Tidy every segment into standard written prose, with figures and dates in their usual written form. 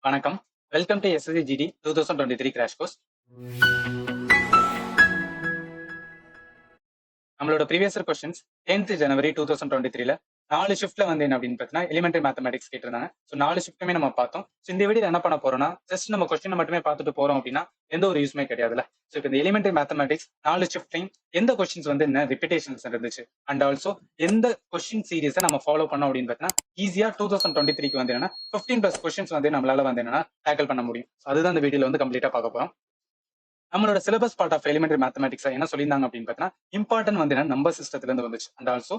வணக்கம். Welcome to SSC GD 2023 crash course. நம்மளோட previous questions 10th ஜனவரி 2023ல 4 ஷிஃப்ட்ல வந்து என்ன அப்படின்னு பார்த்தீங்கன்னா எலிமெண்டரி மேத்தமெட்டிக்ஸ் கேட்டிருந்தாங்க. ஸோ 4 ஷிஃப்ட்டுமே நம்ம பார்த்தோம். ஸோ இந்த வீடியோ என்ன பண்ண போறோம்னா ஜஸ்ட் நம்ம கொஸ்டினை மட்டுமே பார்த்துட்டு போறோம் அப்படின்னா எந்த ஒரு யூஸ்மே கிடையாதுல்ல. ஸோ இப்போ இந்த எலிமெண்டரி மேத்தமெட்டிக்ஸ் 4 ஷிஃப்ட்லையும் எந்த கொஸ்டின்ஸ் வந்து என்ன ரிப்பிட்டேஷன்ஸ் இருந்துச்சு அண்ட் ஆல்சோ எந்த கொஸ்டின் சீரீஸை நம்ம ஃபாலோ பண்ணோம் அப்படின்னு பார்த்தீங்கன்னா ஈஸியா 2023க்கு வந்து என்னன்னா 15+ கொஸ்டின்ஸ் வந்து நம்மளால வந்து என்னன்னா டேக்கிள் பண்ண முடியும். ஸோ அதுதான் இந்த வீடியோல வந்து கம்ப்ளீட்டா பார்க்க போறோம். நம்மளோட syllabus part of elementary mathematics என்ன சொல்லியிருந்தாங்க அப்படின்னு பார்த்தீங்கன்னா இம்பார்ட்டன்ட் வந்து நம்பர் சிஸ்டத்துல இருந்து வந்துச்சு அண்ட் ஆல்சோ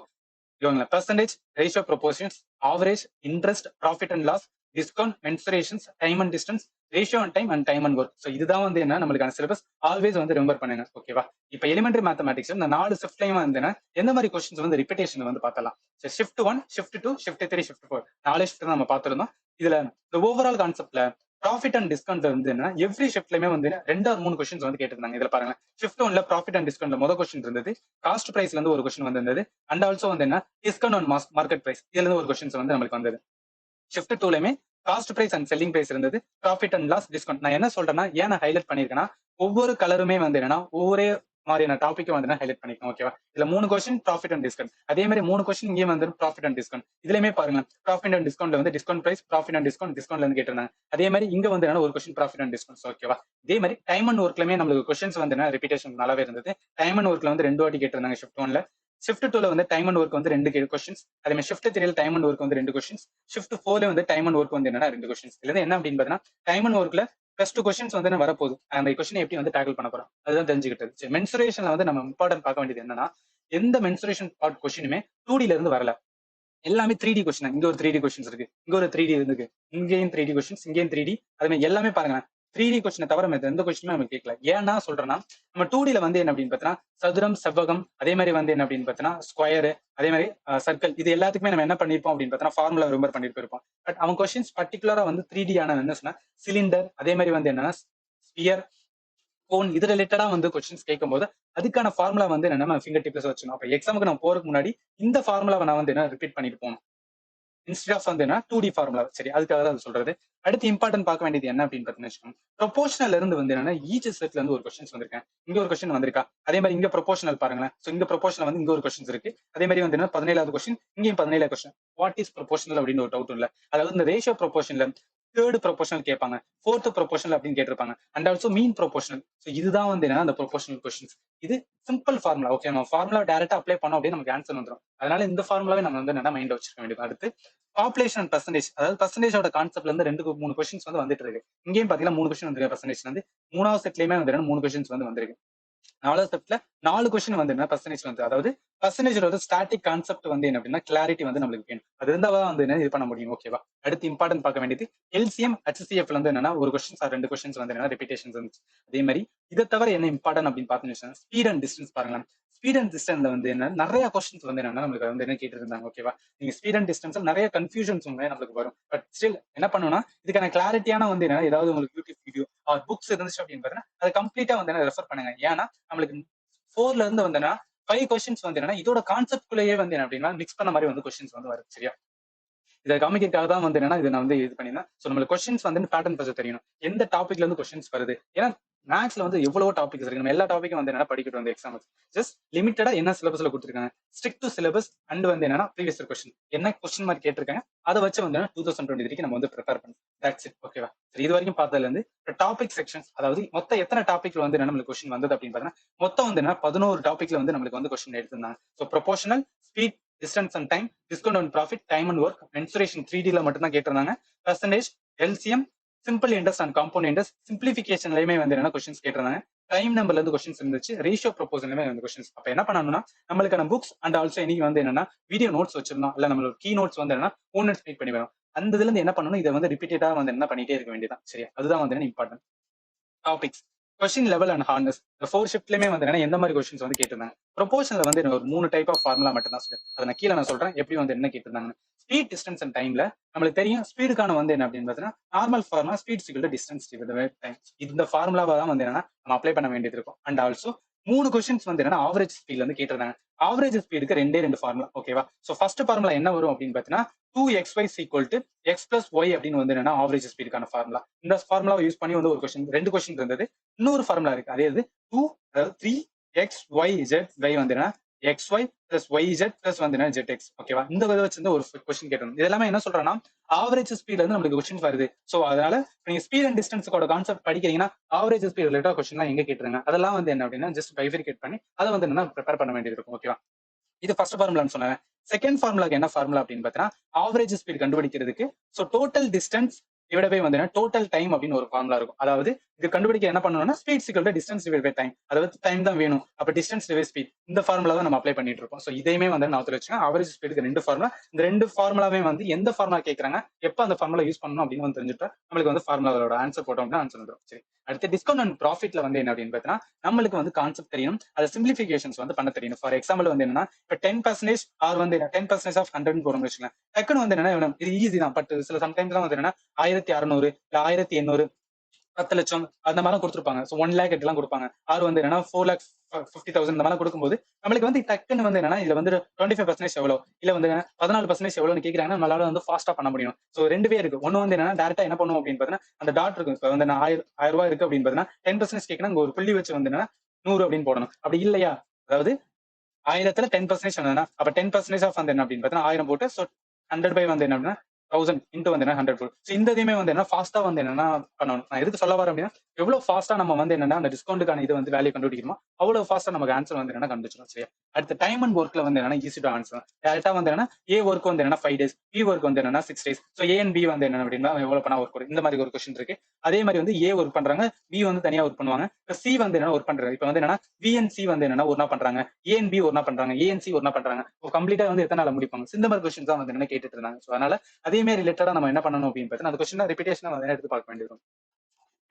இவங்க percentage, ratio proportions, average, interest, profit and loss, discount, mensurations, time and distance, ratio and time and time and work. So இதுதான் வந்து என்ன நம்மளுக்கான சிலபஸ். ஆல்வேஸ் வந்து ரிமெம்பர் பண்ணுங்க. ஓகேவா? இப்போ எலிமெண்டரி மேத்தமெட்டிக்ஸ் இந்த 4 ஷிஃப்ட்லையும் வந்து எந்த மாதிரி கொஸ்டின்ஸ் வந்து ரிப்பிட்டேஷன் வந்து பார்த்தலாம். So shift 1, shift 2, shift 3, shift 4 4 shift நம்ம பார்த்துருந்தோம். இதுல இந்த ஓவரால் கான்செப்ட்ல ப்ராஃபிட் அண்ட் டிஸ்கவுண்ட் வந்து என்ன எவ்ரி ஷிஃப்ட்லயுமே வந்து 2 or 3 கொஸ்டின்ஸ் வந்து கேட்டிருந்தாங்க. இதுல பாருங்க ஷிஃப்ட் 1ல ப்ராஃபிட் அண்ட் டிஸ்கவுண்ட்ல முதல் கொஸ்டின் இருந்தது. காஸ்ட் பிரைஸ்ல இருந்து ஒரு கொஸ்டின் வந்திருந்தது அண்ட் ஆல்சோ வந்து என்ன டிஸ்கவுண்ட் ஆன் மார்க்கெட் பிரைஸ் இதுல இருந்து ஒரு கொஸ்டின்ஸ் வந்து நம்மளுக்கு வந்தது. ஷிஃப்ட் 2லயுமே cost price and selling price இருந்தது. Profit and loss, discount. நான் என்ன சொல்றேன்னா ஏன் நான் ஹைலைட் பண்ணிருக்கேன்னா ஒவ்வொரு கலருமே வந்து என்னன்னா ஒவ்வொரு மாதிரியான டாபிக் வந்து ஹைலைட் பண்ணிக்கணும். ஓகேவா? இதுல 3 கொஸ்டின் ப்ராஃபிட் அண்ட் டிஸ்கவுண்ட், அதே மாதிரி 3 கொஸ்டின் இங்கே வந்து ப்ராஃபிட் அண்ட் டிஸ்கவுண்ட். இதுலயுமே பாருங்க ப்ராஃபிட் அண்ட் டிஸ்கவுண்ட்ல வந்து discount price, profit and discount, டிஸ்கவுண்ட்ல இருந்து கேட்டிருந்தாங்க. அதே மாதிரி இங்க வந்து என்ன ஒரு கொஸ்டின் ப்ராஃபிட் அண்ட் டிஸ்கவுண்ட். ஓகேவா? இதே மாதிரி டைம் அண்ட் ஒர்க்லயுமே நம்மளுக்கு கொஸ்டின்ஸ் வந்து ரிப்பீட்டேஷன் நல்லாவே இருந்தது. டைம் அண்ட் ஒர்க்ல வந்து 2 வாட்டி கேட்டிருந்தாங்க ஷிஃப்ட் 1ல. ஷிஃப்ட் 2ல வந்து டைம் அண்ட் ஒர்க் வந்து 2 கொஸ்டின்ஸ். அதே மாதிரி ஷிஃப்ட் 3ல டைம் அண்ட் ஒர்க் வந்து 2 கொஸ்டின்ஸ். ஷிஃப்ட் 4ல வந்து டைம் அண்ட் ஒர்க் வந்து என்னன்னா 2 கொஸ்டின்ஸ். இதுல என்ன அப்படின்னு பார்த்தீங்கன்னா டைம் அண்ட் ஒர்க்ல ப்ளஸ் 2 கொஸ்டின்ஸ் வந்து வரப்போகுது. அந்த கொஸ்டின் எப்படி வந்து டேக்கிள் பண்ண போறோம் அதுதான் தெரிஞ்சுக்கிட்டது. சரி, மென்சுரேஷன்ல வந்து நம்ம இம்பார்ட்டன்ட் பார்க்க வேண்டியது என்னன்னா எந்த மென்சுரேஷன் பார்ட் கொஸ்டினுமே 2Dல இருந்து வரல. எல்லாமே 3D கொஸ்டின். இங்க ஒரு 3D கொஸ்டின்ஸ் இருக்கு, இங்க ஒரு 3D இருக்கு, இங்கேயும் 3D கொஸ்டின்ஸ், இங்கேயும் 3D. அதே மாதிரி எல்லாமே பாருங்க 3D கொஸ்டினை தவிர எந்த கொஸ்டினுமே நம்ம கேட்கல. ஏன்னா சொல்றேன்னா நம்ம 2Dல வந்து என்ன அப்படின்னு பார்த்தீங்கன்னா சதுரம், செவ்வகம், அதே மாதிரி வந்து என்ன அப்படின்னு பார்த்தீங்கன்னா ஸ்கொயர், அதே மாதிரி சர்க்கிள், இது எல்லாத்துக்குமே நம்ம என்ன பண்ணிருப்போம் அப்படின்னு பார்த்தீங்கன்னா ஃபார்முலா ரிமெம்பர் பண்ணிட்டு போயிருப்போம். பட் அவன் கொஸ்டின்ஸ் பர்டிகுலரா வந்து 3D ஆன என்ன சொன்னா சிலிண்டர், அதே மாதிரி வந்து என்னன்னா ஸ்பியர், கோன், இது ரிலேட்டடா வந்து கொஸ்டின்ஸ் கேட்கும்போது அதுக்கான ஃபார்முலா வந்து என்ன நம்ம ஃபிங்கர் டிப்ஸ் வச்சுக்கணும். அப்ப எக்ஸாமுக்கு நான் போறதுக்கு முன்னாடி இந்த ஃபார்முலாவை நான் வந்து என்ன ரிப்பீட் பண்ணிட்டு போகணும் இன்ஸ்டெட் ஆஃப் வந்து 2D ஃபார்முலா. சரி, அதுக்காக தான் சொல்றது. அடுத்து இம்பார்ட்டன்ட் பார்க்க வேண்டியது என்ன அப்படின்னு பார்த்தீங்கன்னா ப்ரொபோஷனல் இருந்து வந்து என்னன்னா ஈச் செட்ல இருந்து ஒரு கொஸ்டின்ஸ் வந்திருக்கேன். இங்க ஒரு கொஸ்டின் வந்திருக்கா, அதே மாதிரி இங்க ப்ரொபோஷனல் பாருங்களேன். சோ இங்க ப்ரொபோஷனல் வந்து இங்க ஒரு கொஸ்டின்ஸ் இருக்கு. அதே மாதிரி வந்து 17வது கொஸ்டின், இங்கேயும் 17வது கொஸ்டின். வாட் இஸ் ப்ரொபோஷனல் அப்படின்னு ஒரு டவுட் இல்ல. அதாவது இந்த ரேஷியோ ப்ரொபோஷனல் தேர்ட் ப்ரொபோஷனல் கேட்பாங்க, ஃபோர்த் ப்ரொபோஷனல் அப்படின்னு கேட்டிருப்பாங்க and also mean proportional. So இதுதான் வந்து என்ன அந்த ப்ரொபோஷனல் கொஸ்டின்ஸ். இது சிம்பிள் ஃபார்முலா. ஓகே, நம்ம ஃபார்முலா டேரக்டா அப்ளை பண்ணோம் அப்படியே நமக்கு ஆன்சர் வந்துடும். அதனால இந்த ஃபார்முலாவே நம்ம வந்து என்ன மைண்ட் வச்சிருக்க வேண்டியது. அடுத்து பாப்புலேஷன் அண்ட் பர்சன்டேஜ், அதாவது பர்சன்டேஜோட கான்செப்ட்ல இருந்து 2-3 கொஸ்டின்ஸ் வந்து வந்துட்டு இருக்கு. இங்கேயும் பாத்தீங்கன்னா 3 கொஸ்டின் வந்திருக்கு. பர்சன்டேஜ் வந்து 3வது செட்லயுமே வந்து 3 கொஸ்டின்ஸ் வந்து வந்திருக்கு. 4வது செட்ல 4 கொஸ்டின் வந்து என்ன பர்சன்டேஜ் வந்து, அதாவது பர்சன்டேஜோட வந்து ஸ்டாட்டிக் கான்செப்ட் வந்து என்ன அப்படின்னா கிளாரிட்டி வந்து நம்மளுக்கு வேணும். அது இருந்தா வந்து என்ன இது பண்ண முடியும். ஓகேவா? அடுத்து இம்பார்ட்டன்ட் பார்க்க வேண்டியது எல்சிஎம், HCF வந்து என்னன்னா ஒரு கொஸ்டின்ஸ் 2 கொஸ்டின்ஸ் வந்து என்ன ரிப்பீட்டேஷன்ஸ் இருந்துச்சு. அதே மாதிரி இதை தவிர என்ன இம்பார்ட்டன்ட் அப்படின்னு பார்த்தீங்கன்னா ஸ்பீட் அண்ட் டிஸ்டன்ஸ் பாருங்க. ஸ்பீட் அண்ட் டிஸ்டன்ஸ்ல வந்து என்ன நிறைய கொஸ்டின்ஸ் வந்து என்னன்னா நம்மளுக்கு வந்து என்ன கேட்டு இருந்தாங்க. ஓகேவா? நீங்க ஸ்பீட் அண்ட் டிஸ்டன்ஸ் நிறைய கன்ஃபியூஷன்ஸ் வந்து நம்மளுக்கு வரும். பட் ஸ்டில் என்ன பண்ணணும்னா இதுக்கான கிளாரிட்டியான வந்து என்ன ஏதாவது உங்களுக்கு யூடியூப் வீடியோ ஆர் புக்ஸ் இருந்துச்சு அப்படின்னு பாத்தீங்கன்னா அதை கம்ப்ளீட்டா வந்து என்ன ரெஃபர் பண்ணுங்க. ஏன்னா நம்மளுக்கு 4ல இருந்து வந்தனா 5 கொஸ்டின்ஸ் வந்து என்னன்னா இதோட கான்செப்ட்குள்ளேயே வந்து என்ன அப்படின்னா மிக்ஸ் பண்ண மாதிரி வந்து கொஸ்டின்ஸ் வந்து வரும். சரியா? இதை காமிக்கிறதுக்காக தான் வந்து என்னன்னா இதை நான் வந்து இது பண்ணிருந்தேன். ஸோ நம்மளுக்கு கொஸ்டின்ஸ் வந்து பேட்டர்ன் ஃபர்ஸ்ட் தெரியணும். எந்த டாபிக்ல இருந்து கொஸ்டின்ஸ் வருது. ஏன்னா மேத்ஸ்ல வந்து எவ்வளவு டாபிக்ஸ் இருக்கு. நம்ம எல்லா டாபிக்கும் வந்து என்ன படிக்கட்டும் வந்து எக்ஸாம். ஜஸ்ட் லிமிட்டடா என்ன சிலபஸ்ல கொடுத்துருக்காங்க, ஸ்ட்ரிக்ட் டு சிலபஸ் அண்ட் வந்து என்னன்னா ப்ரீவியஸ் கொஸ்டின் என்ன கொஸ்டின் மாதிரி கேட்டிருக்காங்க அதை வச்சு வந்து 2023 நம்ம வந்து ப்ரிப்பேர் பண்ணணும். That's it. ஓகேவா? சரி, இது வரைக்கும் பார்த்ததுல இருந்து டாபிக் செக்ஷன்ஸ், அதாவது மொத்தம் எத்தனை டாபிக்ல வந்து நம்மளுக்கு கொஸ்டின் வந்தது அப்படின்னு பார்த்தீங்கன்னா மொத்தம் வந்து என்ன 11 டாபிக்ல வந்து நம்மளுக்கு வந்து கொஸ்டின் எடுத்திருந்தாங்க. So proportional, speed, distance and time, discount and profit, time and work, mensuration 3Dல மட்டும் தான் கேட்டிருந்தாங்க. Percentage, LCM, simple interest and compound interest, சிம்பிளிஃபிகேஷன்லயுமே வந்து என்ன கொஸ்டின்ஸ் கேட்டிருந்தாங்க. டைம் நம்பர்ல இருந்து கொஸ்டின்ஸ் இருந்துச்சு. ரேஷியோ ப்ரொபோசலுமே வந்து கொஸ்டின்ஸ். அப்ப என்ன பண்ணணும்னா நம்மளுக்கான புக்ஸ் அண்ட் ஆல்சோ இன்னைக்கு வந்து என்னன்னா வீடியோ நோட்ஸ் வச்சிருந்தோம். இல்ல நம்மளோட கீ நோட்ஸ் வந்து என்னன்னா ஓன் ஸ்பீட் பண்ணி வரும். அந்த இதுல இருந்து என்ன பண்ணணும் இதை வந்து ரிப்பீட்டடா வந்து என்ன பண்ணிட்டே இருக்க வேண்டியதான். சரியா? அதுதான் வந்து important topics. Question level and hardness இந்த 4 ஷிஃப்ட்லயுமே வந்து எந்த மாதிரி கொஸ்டின்ஸ் வந்து கேட்டிருந்தாங்க. ப்ரொபோஷன்ல வந்து ஒரு 3 டைப் ஆஃப் ஃபார்முலா மட்டும் தான் சொல்லி அதை நான் கீழே நான் சொல்றேன் எப்படி வந்து என்ன கேட்டிருந்தாங்க. ஸ்பீட், டிஸ்டன்ஸ் அண்ட் டைம்ல நம்மளுக்கு தெரியும் ஸ்பீடுக்கான வந்து என்ன அப்படின்னு பார்த்தீங்கன்னா நார்மல் ஃபார்முலா ஸ்பீட் டைம். இந்த ஃபார்முலாவை தான் வந்து என்னன்னா நம்ம அப்ளை பண்ண வேண்டியது இருக்கும். அண்ட் ஆல்சோ 3 கொஸ்டின்ஸ் வந்து என்னன்னா ஆவரேஜ் ஸ்பீட்ல இருந்து கேட்டிருந்தாங்க. ஆவரேஜ் ஸ்பீடுக்கு ரெண்டு ஃபார்முலா. ஓகேவா? சோ ஃபர்ஸ்ட் ஃபார்முலா என்ன வரும் அப்படின்னு பாத்தீங்கன்னா 2xy equal to x plus y அப்படின்னு வந்து என்னன்னா ஆவரேஜ் ஸ்பீடுக்கான ஃபார்முலா. இந்த ஃபார்முலாவை யூஸ் பண்ணி வந்து ஒரு கொஸ்டின், 2 கொஸ்டின் இருந்தது. இன்னொரு ஃபார்முலா இருக்கு. அதே இது 2 அதாவது 3xyz வந்து என்ன xy plus yz plus வந்து என்ன zx. ஓகேவா? இந்த இதை வச்சு ஒரு கொஸ்டின் கேட்டோம். இது எல்லாமே என்ன சொல்றேன்னா ஆவரேஜ் ஸ்பீட்ல இருந்து நமக்கு கொஸ்டின் வருது. சோ அதனால நீங்க ஸ்பீட் அண்ட் டிஸ்டன்ஸோட கான்செப்ட் படிக்கிறீங்கன்னா ஆவரேஜ் ஸ்பீட் ரிலேட்டட் கொஸ்டின் எங்க கேட்டுருங்க. அதெல்லாம் வந்து என்ன அப்படின்னா ஜஸ்ட் பைஃபரிகேட் பண்ணி அதை வந்து என்ன ப்ரிப்பேர் பண்ண வேண்டியது இருக்கும். ஓகேவா? இது ஃபர்ஸ்ட் ஃபார்முலான்னு சொன்னேன். செகண்ட் ஃபார்முலாக்கு என்ன ஃபார்முலா அப்படின்னு பார்த்தீங்கன்னா ஆவரேஜ் ஸ்பீட் கண்டுபிடிக்கிறதுக்கு so total distance divide by வந்து டோட்டல் டைம் அப்படின்னு ஒரு ஃபார்முலா இருக்கும். அதாவது இது கண்டுபிடிக்க என்ன பண்ணணும்னா ஸ்பீட் சிக்கல் டிஸ்டன்ஸ் டிவைட் பை டைம். அதாவது டைம் தான் வேணும். அப்ப டிஸ்டன்ஸ் டிவைட் ஸ்பீட் இந்த ஃபார்முலா தான் நம்ம அப்ளை பண்ணிட்டு இருக்கோம். ஸோ இதையுமே வந்து நான் வச்சுக்கோங்க. ஆவரேஜ் ஸ்பீடுக்கு 2 ஃபார்முலா. இந்த 2 ஃபார்முலாவே வந்து எந்த ஃபார்முலா கேட்கறாங்க, எப்போ அந்த ஃபார்முலா யூஸ் பண்ணணும் அப்படின்னு வந்து தெரிஞ்சுட்டா நம்மளுக்கு வந்து ஃபார்முலாவோட ஆன்சர் போட்டோம்னா ஆன்சர் வந்துடும். சரி, அடுத்து டிஸ்கவுண்ட் அண்ட் ப்ராஃபிட்ல வந்து என்ன அப்படின்னு பார்த்தீங்கன்னா நம்மளுக்கு வந்து கான்செப்ட் தெரியும், அதை சிம்பிளிஃபிகேஷன்ஸ் வந்து பண்ண தெரியும். ஃபார் எக்ஸாம்பிள் வந்து என்னன்னா இப்போ 10% ஆர் வந்து 10% ஆஃப் 100 போறோம்னு வச்சுக்கலாம். டக்குன்னு வந்து என்னன்னா இது ஈஸி தான். பட் சில சம்டைம்ஸ் தான் வந்து என்னன்னா 1600 இல்ல 1800 10 லட்சம் அந்த மாதிரி கொடுத்துருப்பாங்க. ஸோ 1 லேக் எல்லாம் கொடுப்பாங்க. ஆர் வந்து என்னன்னா 4,50,000 இந்த மாதிரி கொடுக்கும்போது நம்மளுக்கு வந்து டக்குன்னு வந்து என்னன்னா இதுல வந்து 25% எவ்வளோ இல்ல வந்து 14% எவ்வளோன்னு கேட்கறாங்கன்னா நம்மளால வந்து ஃபாஸ்டா பண்ண முடியும். ஸோ ரெண்டுவே இருக்கு. ஒன்னு வந்து என்னன்னா டேரக்டா என்ன பண்ணுவோம் அப்படின்னு பாத்தீங்கன்னா அந்த டாட் இருக்கும். இப்போ வந்து 1000 ரூபாய் இருக்கு அப்படின்னு பாத்தீங்கன்னா 10% கேட்கணும், ஒரு புள்ளி வச்சு வந்து என்னன்னா 100 அப்படின்னு போடணும். அப்படி இல்லையா, அதாவது 1000த்துல 10% வந்ததுன்னா அப்ப 10% ஆஃப் வந்து என்ன அப்படின்னு பாத்தீங்கன்னா 1000 போட்டு ஸோ 100 பை வந்து என்ன அப்படின்னா 1000 இன்ட்டு வந்து என்ன 100 போடும். ஸோ இந்த இதுவுமே வந்து என்ன ஃபாஸ்டா வந்து என்னன்னா பண்ணணும். நான் எதுக்கு சொல்ல வரேன் அப்படின்னா எவ்வளவு ஃபாஸ்டா நம்ம வந்து என்னன்னா அந்த டிஸ்கவுண்ட்டுக்கான இது வந்து வேல்யூ கண்டுபிடிக்கணுமோ அவ்வளவு ஃபாஸ்டா நமக்கு ஆன்சர் வந்து என்னன்னா கண்டுபிடிச்சிடும். சரியா? அடுத்து டைம் அண்ட் ஒர்க்ல வந்து என்னன்னா ஈஸி டு ஆன்சர். டேரக்டா வந்து என்னன்னா ஏ ஒர்க் வந்து என்னன்னா 5 days, பி ஒர்க் வந்து என்னன்னா 6 days. So A and B வந்து என்ன அப்படின்னா எவ்வளவு பண்ணா ஒர்க் வரும், இந்த மாதிரி ஒரு கொஸ்டின் இருக்கு. அதே மாதிரி வந்து ஏ ஒர்க் பண்றாங்க, பி வந்து தனியா ஒர்க் பண்ணுவாங்க, சி வந்து என்ன ஒர்க் பண்றாங்க. இப்போ வந்து என்னன்னா பி அண்ட் சி வந்து என்னன்னா ஒன்னா பண்றாங்க, ஏ அண்ட் பி ஒன்னா பண்றாங்க, ஏ அண்ட் சி ஒன்னா பண்றாங்க. கம்ப்ளீட்டா வந்து எத்தனை நாள் முடிப்பாங்க. இந்த மாதிரி கொஸ்டின் தான் வந்து என்ன கேட்டுட்டு இருந்தாங்க. ஸோ அதனால அதே மாதிரி ரிலேட்டடா நம்ம என்ன பண்ணணும் அப்படின்னு பார்த்தீங்கன்னா அந்த கொஸ்டின் ரிப்பீட்டேஷன் வந்து எடுத்து பார்க்க வேண்டியது.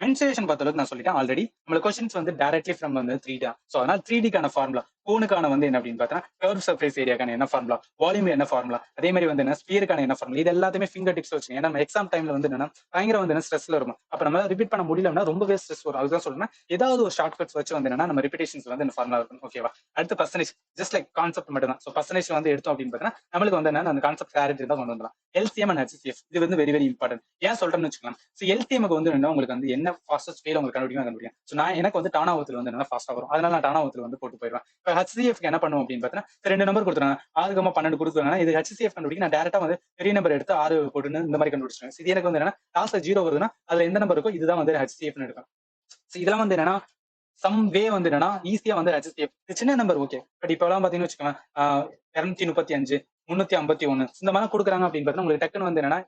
மென்சுரேஷன் பொறுத்தளவுக்கு நான் சொல்லிட்டேன் ஆல்ரெடி. நம்மளுக்கு கொஸ்டின்ஸ் வந்து டைரக்ட்லி ஃப்ரம் வந்து 3D. ஸோ அதனால 3Dக்கான ஃபார்முலா கோனுக்கான வந்து என்ன அப்படின்னு பார்த்தீங்கன்னா கர்வ் சர்ஃபேஸ் ஏரியாக்கான என்ன ஃபார்முலா, வால்யூம் என்ன ஃபார்முலா, அதே மாதிரி வந்து என்ன ஸ்பியருக்கான என்ன ஃபார்முலா, இது எல்லாத்தையுமே ஃபிங்கர் டிப்ஸ் வச்சுங்க. ஏன்னா நம்ம எக்ஸாம் டைம்ல வந்து என்னன்னா பயங்கர வந்து என்ன ஸ்ட்ரெஸ்ல இருக்கும். அப்ப நம்ம ரிப்பீட் பண்ண முடியலன்னா ரொம்பவே ஸ்ட்ரெஸ் வரும். அதுதான் சொல்றேன், ஏதாவது ஒரு ஷார்ட் கட்ஸ் வச்சு வந்து என்னன்னா நம்ம ரிப்பீட்டேஷன்ஸ் வந்து இந்த ஃபார்முலா இருக்கும். ஓகேவா? அடுத்து பர்சன்டேஜ் ஜஸ்ட் லைக் கான்செப்ட் மட்டும் தான். ஸோ பர்சன்டேஜ் வந்து எடுத்தோம் அப்படின்னு பார்த்தீங்கன்னா நம்மளுக்கு வந்து என்ன அந்த கான்செப்ட் கிளாரிட்டி தான் கொண்டு வரலாம். எல்சிஎம் அண்ட் ஹெச்சிஎஃப் இது வந்து வெரி வெரி இம்பார்ட்டன்ட். ஏன் சொல்றேன்னு வச்சுக்கலாம். ஸோ எல்சிஎம்க்கு வந்து என்ன உங்களுக்கு வந்து என்ன ஃபாஸ்டஸ்ட் ஃபீல் உங்களுக்கு கண்டுபிடிக்கும். ஸோ நான் எனக்கு வந்து டானாவத்தில் வந்து என்ன ஃபாஸ்டா வரும், அதனால நான் டானாவத்தில் வந்து போட்டு போயிடுவேன். இப்போ ஹெச்சிஎஃப் என்ன பண்ணுவோம் அப்படின்னு பார்த்தீங்கன்னா 2 நம்பர் கொடுத்துறாங்க, 6,12 கொடுக்குறாங்கன்னா இது ஹெச்சிஎஃப் கண்டுபிடிக்க நான் டேரக்டா வந்து பெரிய நம்பர் எடுத்து 6 போட்டுன்னு இந்த மாதிரி கண்டுபிடிச்சிருவேன். இது எனக்கு வந்து என்னன்னா லாஸ்ட்ல 0 வருதுன்னா அதுல எந்த நம்பர் இருக்கோ இதுதான் வந்து ஹெச்சிஎஃப் எடுக்கும். ஸோ இதெல்லாம் வந்து என்னன்னா சம் வே வந்து என்னன்னா ஈஸியா வந்து ஹெச்சிஎஃப் சின்ன நம்பர் ஓகே. பட் இப்போ எல்லாம் பாத்தீங்கன்னு வச்சுக்கோங்க 235 351 இந்த மாதிரி கொடுக்குறாங்க அப்படின்னு பார்த்தா உங்களுக்கு டக்குன்னு வந்து என்னன்னா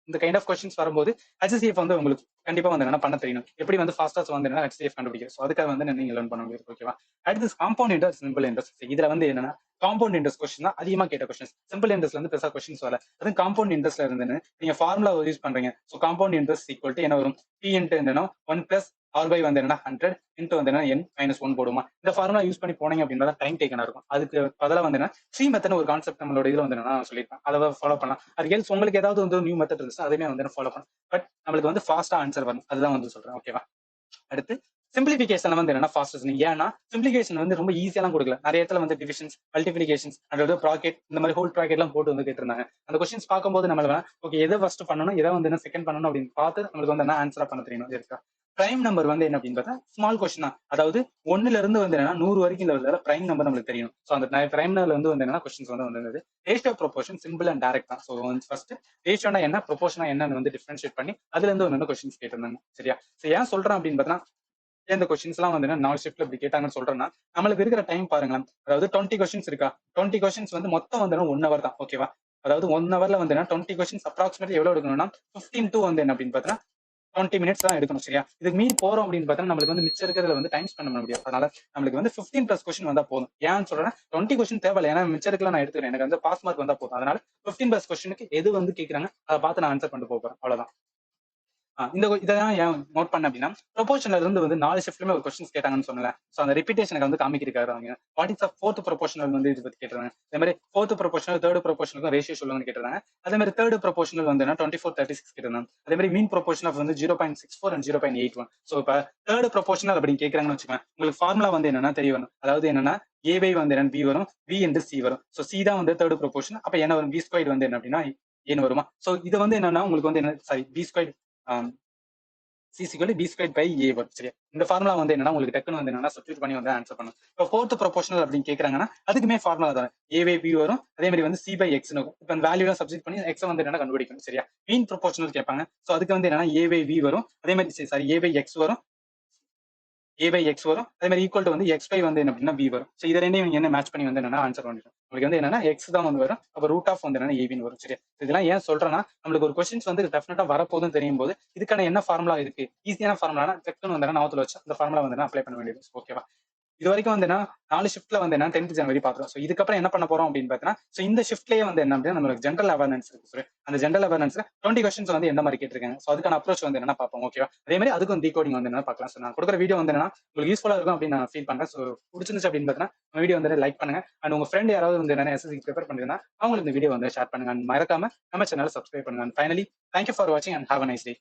இந்த கைண்ட் ஆஃப் கொஸ்டின்ஸ் வரும்போது ஹெச்சிஎஃப் வந்து உங்களுக்கு கண்டிப்பா வந்து என்ன பண்ண தெரியணும், எப்படி வந்து ஃபாஸ்டா வந்து என்ன ஹெச்சிஎஃப் கண்டுபிடிக்கும். ஸோ அதுக்காக வந்து நீங்க லேர்ன் பண்ண முடியும். ஓகேவா? அடுத்து காம்பவுண்ட் இன்ட்ரெஸ்ட், சிம்பிள் இன்ட்ரெஸ்ட். இதுல வந்து என்னன்னா காம்பவுண்ட் இன்ட்ரெஸ்ட் கொஸ்டின் தான் அதிகமா கேட்ட கொஸ்டின். சிம்பிள் இன்ட்ரெஸ்ட்ல வந்து பெருசா கொஸ்டின்ஸ் வரல. அது காம்பவுண்ட் இன்ட்ரெஸ்ட்ல இருந்துன்னு நீங்க ஃபார்முலா யூஸ் பண்றீங்க. So compound interest equal to என்ன வரும், பி இன்ட்டு என்னன்னா 1 பிளஸ் ஆர் பை வந்து என்ன 100 இன்ட்டு வந்து என்ன n மைனஸ் 1 போடுமா. இந்த ஃபார்முலா யூஸ் பண்ணி போனீங்க அப்படின்னா டைம் டேக்கனா இருக்கும். அதுக்கு பதிலா வந்து என்ன சி மெத்தட் ஒரு கான்செப்ட் நம்மளோட இதுல வந்து என்ன சொல்லியிருப்பேன், அதை ஃபாலோ பண்ணலாம். அது எல்ஸ் உங்களுக்கு ஏதாவது வந்து நியூ மெத்தட் இருந்துச்சு அதுவுமே வந்து ஃபாலோ பண்ணலாம். பட் நம்மளுக்கு வந்து ஃபாஸ்டா ஆன்சர் வரும், அதுதான் வந்து சொல்றேன். ஓகேவா? அடுத்து சிம்பிளிபிகேஷன் வந்து என்னன்னா ஃபாஸ்டஸ்ட். ஏன்னா சிம்பிளிகேஷன் வந்து ரொம்ப ஈஸியெல்லாம் கொடுக்கல. நிறைய இடத்துல வந்து டிவிஷன்ஸ், மல்டிபிளிகேஷன்ஸ், அதாவது ப்ராக்கெட் இந்த மாதிரி ஹோல் ப்ராக்கெட் எல்லாம் போட்டு வந்து கேட்டிருந்தாங்க. அந்த கொஸ்டின்ஸ் பார்க்கும்போது நம்மள ஓகே எதை ஃபர்ஸ்ட் பண்ணணும், எதை வந்து என்ன செகண்ட் பண்ணணும் அப்படின்னு பார்த்து நம்மளுக்கு வந்து என்ன ஆன்சரா பண்ண தெரியணும். இருக்கா? பிரைம் நம்பர் வந்து என்ன அப்படின்னு பார்த்தா ஸ்மால் கொஸ்டின் தான். அதாவது 1ல இருந்து வந்து என்னன்னா 100 வரைக்கும் இந்த பிரைம் நம்பர் நம்மளுக்கு தெரியும். ஸோ அந்த பிரைம் நம்பர்ல இருந்து வந்து என்னன்னா கொஸ்டின்ஸ் வந்து வந்தது. Ratio proportion simple and direct தான். ஸோ ஃபர்ஸ்ட் ரேஷியோனா என்ன, ப்ரொபோர்ஷனா என்னன்னு வந்து டிஃபரன்ஷியேட் பண்ணி அதுல இருந்து வந்து கொஸ்டின்ஸ் கேட்டிருந்தாங்க. சரியா? ஸோ ஏன் சொல்றேன் அப்படின்னு பார்த்தா இந்த கொஸ்டின்ஸ் எல்லாம் வந்து 4 ஷிஃப்ட்ல இப்படி கேட்டாங்கன்னு சொல்றேன்னா நம்மளுக்கு இருக்கிற டைம் பாருங்களேன். அதாவது 20 கொஸ்டின்ஸ் இருக்கா, 20 கொஸ்டின்ஸ் வந்து மொத்தம் வந்து 1 ஹவர் தான். ஓகேவா? அதாவது 1 ஹவர்ல வந்து 20 கொஸ்டின்ஸ் அப்ராக்சிமேட்லி எவ்வளவு எடுக்கணும்னா 15 to வந்து என்ன அப்படின்னு பார்த்தா 20 மினிட்ஸ் தான் எடுக்கணும். சரியா? இதுக்கு மீறி போறோம் அப்படின்னு பார்த்தா நம்மளுக்கு வந்து மிச்சம் இருக்கிறதுல வந்து டைம் ஸ்பெண்ட் பண்ண முடியாது. அதனால நம்மளுக்கு வந்து 15 பிளஸ் கொஸ்டின் வந்தா போதும். ஏன்னு சொல்றேன் 20 கொஸ்டின் தேவையில்லை, ஏன்னா மிச்சம் இருக்கல நான் எடுத்துக்கிறேன். எனக்கு வந்து பாஸ் மார்க் வந்தா போதும். அதனால 15 பிளஸ் கொஸ்டினுக்கு எது வந்து கேட்கறாங்க அதை பார்த்து நான் ஆன்சர் பண்ணிட்டு போறேன். அவ்வளவுதான். இதெல்லாம் ஏன் நோட் பண்ண அப்படின்னா, ப்ரொபோஷனல் வந்து 4 ஷிஃப்ட்லயுமே ஒரு கொஸ்டின்ஸ் கேட்டாங்கன்னு சொன்னல. சோ அந்த ரிப்பீட்டேஷனுக்கு வந்து காமிக்கிறாரு அவங்க. What is the fourth proportional வந்து இது பத்தி கேட்டிருந்தாங்க. அதே மாதிரி ஃபோர்த் ப்ரொபோஷனல், தேர்ட் ப்ரொபோஷனலுக்கும் ரேஷியோ சொல்லுங்கன்னு கேட்டிருந்தாங்க. அதே மாதிரி தேர்ட் ப்ரொபோஷனல் வந்து 24:36 கேட்டிருந்தாங்க. அதே மாதிரி மீன் ப்ரொபோஷன் ஆஃப் வந்து 0.64 அண்ட் 0.81. சோ இப்ப தேர்ட் ப்ரொபோஷனல் அப்படின்னு கேட்கறாங்கன்னு வச்சுக்கோங்க. உங்களுக்கு ஃபார்முலா வந்து என்னன்னா தெரிய வரும். அதாவது என்னன்னா ஏவை வந்து என்ன பி வரும், பி இன்டு சி வரும். சோ சி தான் வந்து தேர்ட் ப்ரொபோஷன். அப்ப என்ன வரும், பி ஸ்கொயர் வந்து என்ன அப்படின்னா ஏன்னு வருமா. சோ இது வந்து என்னன்னா உங்களுக்கு வந்து என்ன sorry B square C equal B square by A வரும். சரியா, இந்த ஃபார்முலா வந்து என்னன்னா உங்களுக்கு டக்குன்னு வந்து என்னன்னா சப்ஸ்டிட் பண்ணி வந்து ஆன்சர் பண்ணும். இப்போ ஃபோர்த் ப்ரொபோஷனல் அப்படின்னு கேட்கறாங்கன்னா அதுக்குமே ஃபார்முலா தான் ஏ பை பி வரும். அதே மாதிரி வந்து சி பை எக்ஸ் இருக்கும். இப்போ அந்த வேல்யூ சப்ஸ்டிட் பண்ணி எக்ஸ் வந்து என்னன்னா கண்டுபிடிக்கணும். சரியா, மீன் ப்ரொபோஷனல் கேட்பாங்க. சோ அதுக்கு வந்து என்னன்னா ஏ பை பி வரும். அதே மாதிரி சாரி ஏ பை எக்ஸ் வரும், ஏ பை எக்ஸ் வரும். அதே மாதிரி ஈக்குவல் டு வந்து எக்ஸ் பை வந்து என்ன அப்படின்னா பி வரும். ஸோ இதை ரெண்டையும் நீங்க என்ன மேட்ச் பண்ணி வந்து என்னன்னா ஆன்சர் பண்ணிடும். உங்களுக்கு வந்து என்னன்னா எக்ஸ் தான் வந்து வரும். அப்போ ரூட் ஆஃப் வந்து என்னன்னா ஏபின்னு வரும். சரியா, இதெல்லாம் ஏன் சொல்றேன்னா நம்மளுக்கு ஒரு கொஸ்டின்ஸ் வந்து டெஃபினட்டா வரப்போதுன்னு தெரியும் போது இதுக்கான என்ன ஃபார்முலா இருக்கு, ஈஸியான ஃபார்முலா டக்குன்னு வந்து நாவத்துல வச்சு அந்த ஃபார்முலா வந்து அப்ளை பண்ண வேண்டியது. ஓகேவா, இது வரைக்கும் வந்து 4 ஷிஃப்ட்ல வந்து 10th ஜனவரி பாக்குறோம். சோ இதுக்கப்புறம் என்ன பண்ண போறோம் அப்படின்னு பார்த்தீங்கன்னா, சோ இந்த ஷிஃப்ட்லயே வந்து என்ன அப்படின்னா நம்மளுக்கு ஜென்ரல் அவேர்னஸ் இருக்கு. சரி, அந்த ஜென்ரல் அவேர்னஸ்ல 20 கொஸ்டின்ஸ் வந்து எந்த மாதிரி கேட்டிருக்காங்க. சோ அதுக்கான அப்ரோச் வந்து என்ன பார்ப்போம். ஓகேவா, அதே மாதிரி அதுக்கும் டீகோடிங் வந்து என்ன பார்க்கலாம். சோ நான் கொடுக்குற வீடியோ வந்து என்ன உங்களுக்கு யூஸ்ஃபுல்லா இருக்கும் அப்படின்னு நான் ஃபீல் பண்றேன். சோ பிடிச்சிருந்துச்சு அப்படின்னு பார்த்தீங்கன்னா வீடியோ வந்து லைக் பண்ணுங்க. அண்ட் உங்க ஃப்ரெண்ட் யாராவது வந்து என்ன எஸ்எஸ்சி ப்ரிப்பேர் பண்ணிருந்தா அவங்களுக்கு இந்த வீடியோ வந்து ஷேர் பண்ணுங்க. அண்ட் மறக்காம நம்ம சேனலை சப்ஸ்கிரைப் பண்ணுங்க. அண்ட் ஃபைனலி தேங்க்யூ ஃபார் வாட்சிங் and have a nice day.